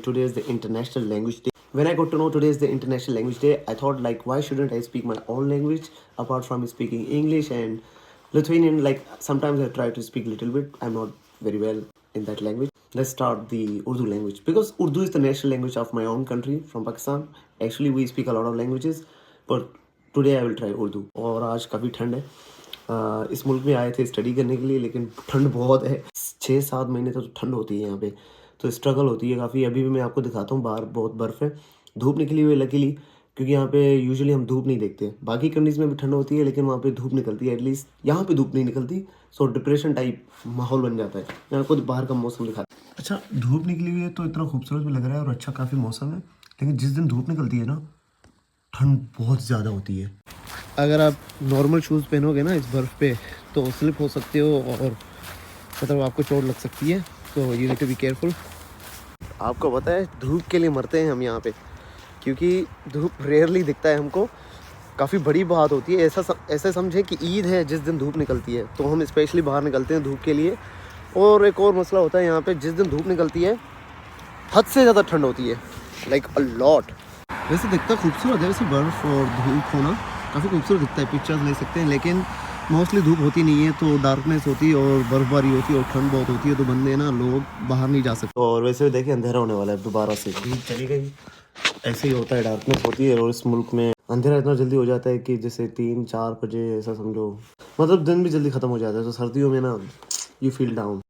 Today is the International Language Day. When I got to know today is the International Language Day, I thought like why shouldn't I speak my own language apart from speaking English and Lithuanian. Like sometimes I try to speak a little bit. I'm not very well in that language. Let's start the Urdu language because Urdu is the national language of my own country from Pakistan. Actually we speak a lot of languages, but today I will try Urdu. और आज काफ़ी ठंड है। इस मुल्क में आए थे स्टडी करने के लिए, लेकिन ठंड बहुत है। 6-7 महीने तो ठंड होती है यहाँ पे, तो स्ट्रगल होती है काफ़ी। अभी भी मैं आपको दिखाता हूँ, बाहर बहुत बर्फ़ है, धूप निकली हुई है लकीली, क्योंकि यहाँ पे यूजुअली हम धूप नहीं देखते। बाकी कंट्रीज़ में भी ठंड होती है, लेकिन वहाँ पे धूप निकलती है, एटलीस्ट यहाँ पे धूप नहीं निकलती। सो डिप्रेशन टाइप माहौल बन जाता है। मैं आपको बाहर का मौसम दिखाता हूँ। अच्छा, धूप निकली हुई है तो इतना खूबसूरत भी लग रहा है और अच्छा काफ़ी मौसम है, लेकिन जिस दिन धूप निकलती है ना, ठंड बहुत ज़्यादा होती है। अगर आप नॉर्मल शूज़ पहनोगे ना इस बर्फ़ पे तो स्लिप हो सकते हो और मतलब आपको चोट लग सकती है, तो you need to be careful. आपको पता है धूप के लिए मरते हैं हम यहाँ पे, क्योंकि धूप रेयरली दिखता है हमको। काफ़ी बड़ी बात होती है, ऐसा समझे कि ईद है जिस दिन धूप निकलती है, तो हम स्पेशली बाहर निकलते हैं धूप के लिए। और एक और मसला होता है यहाँ पे, जिस दिन धूप निकलती है हद से ज़्यादा ठंड होती है, लाइक अ लॉट। वैसे दिखता खूबसूरत है, वैसे बर्फ़ और धूप होना काफ़ी खूबसूरत दिखता है, पिक्चर्स ले सकते हैं, लेकिन मोस्टली धूप होती नहीं है, तो डार्कनेस होती है और बर्फ़बारी होती है और ठंड बहुत होती है, तो बंदे ना लोग बाहर नहीं जा सकते। और वैसे देखिए अंधेरा होने वाला है दोबारा से, धूप चली गई। ऐसे ही होता है, डार्कनेस होती है और इस मुल्क में अंधेरा इतना जल्दी हो जाता है कि जैसे 3-4 बजे ऐसा समझो, मतलब दिन भी जल्दी ख़त्म हो जाता है। तो सर्दियों में ना यू फील डाउन।